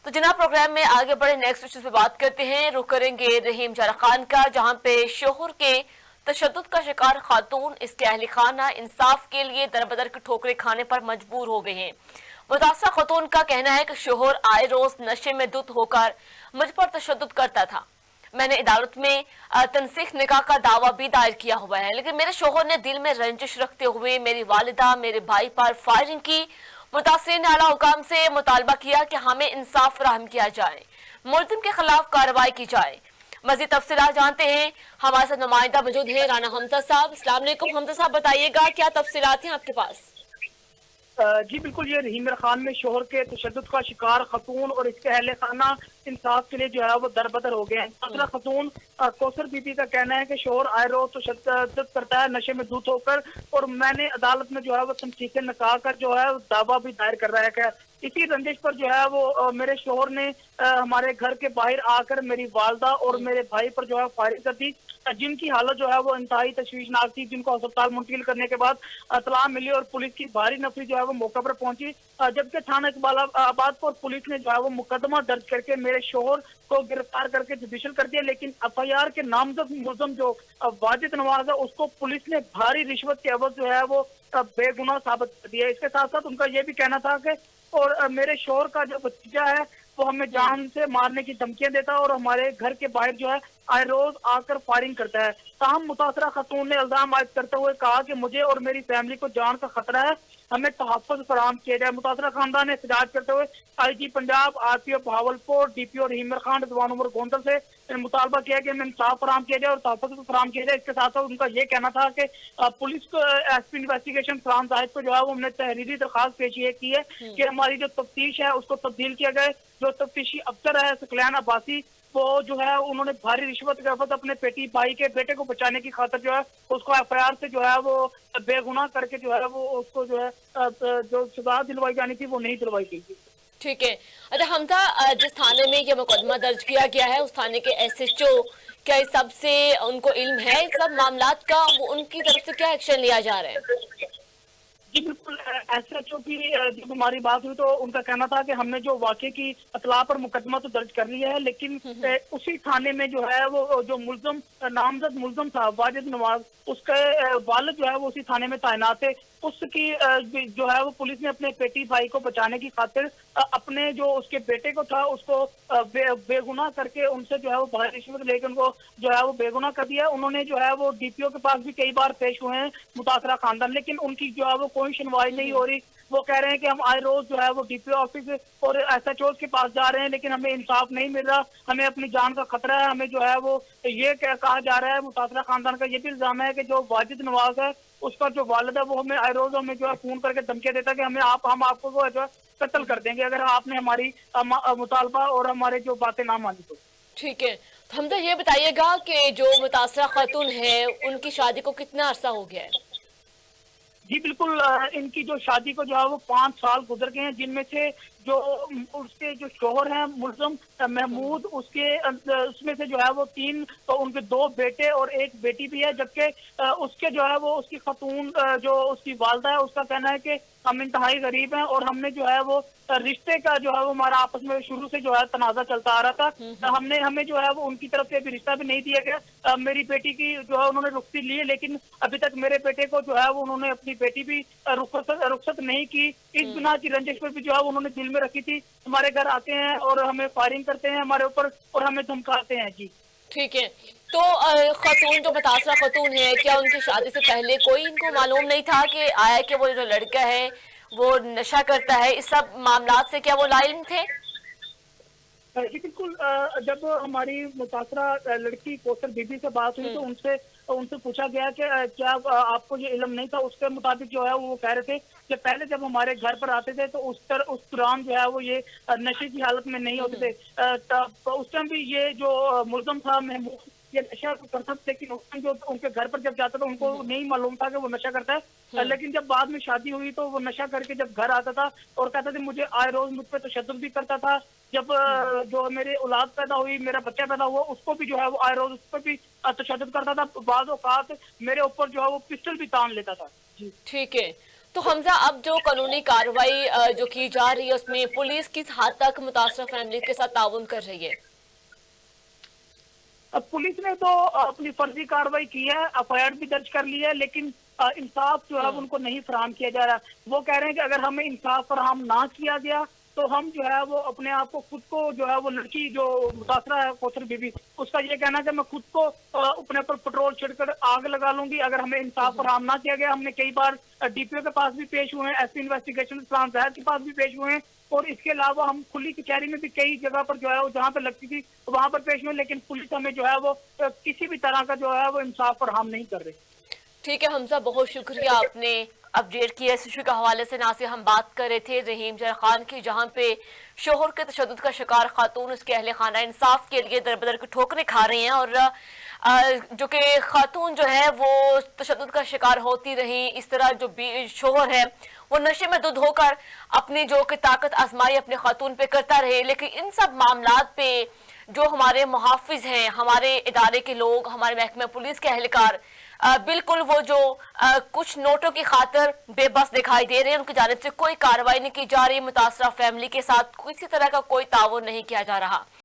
تو جناب प्रोग्राम में आगे बढ़े नेक्स्ट इश्यू पे बात करते हैं। रुख करेंगे रहीम जारा खान का, जहां पे शोहर के तशद्दुद का शिकार खातून इसके अहल खाना इंसाफ के लिए दरबदर की ठोकरें खाने पर मजबूर हो गए हैं। मुतासरा खातून का कहना है कि शोहर आए रोज नशे में धुत होकर मुझ पर तशद्दुद करता था। मैंने अदालत में तनसीख निकाह का दावा भी दायर किया हुआ है, लेकिन मेरे शोहर ने दिल में रंजिश रखते हुए मेरी वालिदा मेरे भाई पर फायरिंग की। मुतासरीन ने आला हुकाम से मुतालबा किया कि हमें इंसाफ फराहम किया जाए, मुलजिम के खिलाफ कार्रवाई की जाए। मजीद तफसीलात जानते हैं, हमारे साथ नुमाइंदा मौजूद है राना हमजा साहब। अस्सलाम वालेकुम हमजा साहब, बताइएगा क्या तफसीलात हैं आपके पास? जी बिल्कुल, ये रहीम खान में शोहर के तशद्दुद का शिकार खतून और इसके अहले खाना इंसाफ के लिए जो है वो दरबदर हो गए हैं। दूसरा खतून कौसर बीबी का कहना है कि शोहर आए रोज तशद्दुद करता है नशे में धुत होकर, और मैंने अदालत में जो है वो तनसीख निकाह कर जो है दावा भी दायर कर रहा है। इसी रंजिश पर जो है वो मेरे शोहर ने हमारे घर के बाहर आकर मेरी वालदा और मेरे भाई पर जो है फायरिंग कर दी, जिनकी हालत जो है वो इंतहाई तशवीशनाक थी, जिनको अस्पताल मुंतकिल करने के बाद इत्तला मिली और पुलिस की भारी नफरी जो है वो मौके पर पहुंची। जबकि थाना इकबालाबाद पर पुलिस ने जो है वो मुकदमा दर्ज करके मेरे शोहर को गिरफ्तार करके जुडिशल कर दिया, लेकिन एफआईआर के नामजद मुलजम जो वाजिद नवाज है उसको पुलिस ने भारी रिश्वत के एवज जो है वो बेगुनाह साबित कर दिया। इसके साथ साथ उनका ये भी कहना था कि और मेरे शोहर का जो भतीजा है वो हमें जान से मारने की धमकियां देता है और हमारे घर के बाहर जो है आए रोज आकर फायरिंग करता है। ताहम मुतासरा खतून ने इल्जाम आयद करते हुए कहा कि मुझे और मेरी फैमिली को जान का खतरा है, हमें तहफ़्फ़ुज़ फराहम किया जाए। मुतासरा खानदान ने एहतजाज करते हुए IG Punjab, RPO Bahawalpur, DPO Rahim Khan, Rizwan Umar Gondal से मुतालबा किया कि हमें इंसाफ फराहम किया जाए और तहफ़्फ़ुज़ फराहम किया जाए। इसके साथ साथ उनका ये कहना था कि पुलिस को एसपी इन्वेस्टिगेशन फराम जाहिद को जो है वो हमने तहरीरी दरखास्त पेश ये की है कि हमारी जो तफ्तीश है उसको तब्दील किया जाए। जो तफ्तीशी अफसर है सकलैन अब्बासी, वो जो है उन्होंने भारी रिश्वत के एवज अपने भाई के बेटे को बचाने की खातिर जो है उसको एफआईआर से जो है वो बेगुनाह करके जो है वो उसको जो है जो सजा दिलवाई जानी थी वो नहीं दिलवाई गई। ठीक है। अच्छा हमजा, जिस थाने में ये मुकदमा दर्ज किया गया है उस थाने के एसएचओ, क्या इस सब से उनको इल्म है इस सब मामलात का? वो उनकी तरफ से क्या एक्शन लिया जा रहा है? जी बिल्कुल, एसएचओ की जब हमारी बात हुई तो उनका कहना था कि हमने जो वाकये की इत्तला पर मुकदमा तो दर्ज कर लिया है, लेकिन उसी थाने में जो है वो जो मुलजम नामजद मुलजम था वाजिद नवाज, उसके वालिद जो है वो उसी थाने में तैनात थे। उसकी जो है वो पुलिस ने अपने पेटी भाई को बचाने की खातिर अपने जो उसके बेटे को था उसको बेगुनाह करके उनसे जो है वो भारी रिश्वत लेकर उनको जो है वो बेगुनाह कर दिया। उन्होंने जो है वो डीपीओ के पास भी कई बार पेश हुए हैं मुतासरा खानदान, लेकिन उनकी जो है वो कोई सुनवाई नहीं हो रही। वो कह रहे हैं कि हम आए रोज जो है वो डीपीओ ऑफिस और एसएचओ के पास जा रहे हैं, लेकिन हमें इंसाफ नहीं मिल रहा, हमें अपनी जान का खतरा है। हमें जो है वो ये कहा जा रहा है, मुतासरा खानदान का ये भी इल्जाम है कि जो वाजिद नवाज है उसका जो वालिद है वो हमें आए रोज हमें जो है फोन करके धमकियां देता है कि हम आपको वो जो है कत्ल कर देंगे अगर आपने हमारी मुतालबा और हमारे जो बातें ना मानी तो। ठीक है, तो हम तो ये बताइएगा कि जो मुतासरा खातून है उनकी शादी को कितना अरसा हो गया है? जी बिल्कुल, इनकी जो शादी को जो है वो 5 साल गुजर गए हैं, जिनमें से जो उसके जो शोहर हैं मुलजम महमूद, उसमें से जो है वो 3 तो उनके 2 बेटे और 1 बेटी भी है, जबकि उसके जो है वो उसकी खतून जो उसकी वालदा है उसका कहना है कि हम इंतहाई गरीब हैं और हमने जो है वो रिश्ते का जो है वो हमारा आपस में शुरू से जो है तनाजा चलता आ रहा था। हमें जो है वो उनकी तरफ से अभी रिश्ता भी नहीं दिया गया। मेरी बेटी की जो है उन्होंने रुखसत ली है, लेकिन अभी तक मेरे बेटे को जो है वो उन्होंने अपनी बेटी भी रुखसत नहीं की। इस बिना की रंजिश पर भी जो है उन्होंने दिल में रखी थी। हमारे घर आते हैं और हमें फायरिंग करते हैं हमारे ऊपर और हमें धमकाते हैं। जी ठीक है, तो खतून जो मुतासरा खतून है, क्या उनकी शादी से पहले कोई इनको मालूम नहीं था कि आया कि वो जो लड़का है वो नशा करता है? इस सब मामलात से क्या वो लाइल्म थे? जी बिल्कुल, जब हमारी मुतासरा लड़की कौसर बीबी से बात हुई तो उनसे पूछा गया कि क्या आपको ये इल्म नहीं था? उसके मुताबिक जो है वो कह रहे थे कि पहले जब हमारे घर पर आते थे तो उस दौरान जो है वो ये नशे की हालत में नहीं होते थे। उस टाइम भी ये जो मुलजम था महमूद ये नशा करता था, लेकिन जो उनके घर पर जब जाता था उनको नहीं मालूम था कि वो नशा करता है। लेकिन जब बाद में शादी हुई तो वो नशा करके जब घर आता था और कहता था मुझे आए रोज मुझ पर तशद्दुद भी करता था। जब जो मेरे औलाद पैदा हुई, मेरा बच्चा पैदा हुआ, उसको भी जो है वो आए रोज उस पर भी तशद्दुद करता था। बाज़ औक़ात मेरे ऊपर जो है वो पिस्टल भी तान लेता था। जी ठीक है, तो तो हमजा, अब जो कानूनी कार्रवाई जो की जा रही है उसमें पुलिस किस हद तक मुतासरा फैमिली के साथ ताउन कर रही है? अब पुलिस ने तो अपनी फर्जी कार्रवाई की है, एफआईआर भी दर्ज कर ली है, लेकिन इंसाफ जो है उनको नहीं फराहम किया जा रहा। वो कह रहे हैं कि अगर हमें इंसाफ फराहम ना किया गया तो हम जो है वो अपने आप को खुद को जो है वो लड़की जो मुतासरा है कौसर बीबी, उसका ये कहना है कि मैं खुद को अपने पर पेट्रोल छिड़कर आग लगा लूंगी अगर हमें इंसाफ फराहम ना किया गया। हमने कई बार डीपीओ के पास भी पेश हुए हैं, एसपी इन्वेस्टिगेशन इस्लाम जहर के पास भी पेश हुए हैं, और इसके अलावा हम खुली कचहरी में भी कई जगह पर जो है वो जहाँ पे लगती थी वहां पर पेश हुए, लेकिन पुलिस हमें जो है वो किसी भी तरह का जो है वो इंसाफ फराहम नहीं कर रही। ठीक है हमजा, बहुत शुक्रिया आपने अपडेट किया इस इशू के हवाले से। ना से हम बात कर रहे थे रहीम जरा खान की, जहां पे शोहर के तशद्दुद का शिकार खातून उसके अहले खाना इंसाफ के लिए दरबदर की ठोकरें खा रही हैं, और जो कि खातून जो है वो तशद्दुद का शिकार होती रही। इस तरह जो शोहर है वो नशे में धुत होकर अपनी जो कि ताकत आजमाई अपने खातून पे करता रहे, लेकिन इन सब मामलात पे जो हमारे मुहाफिज हैं, हमारे इदारे के लोग, हमारे महकमे पुलिस के एहलकार बिल्कुल वो जो कुछ नोटों की खातिर बेबस दिखाई दे रहे हैं, उनकी जानिब से कोई कार्रवाई नहीं की जा रही, मुतासरा फैमिली के साथ किसी तरह का कोई ताउन नहीं किया जा रहा।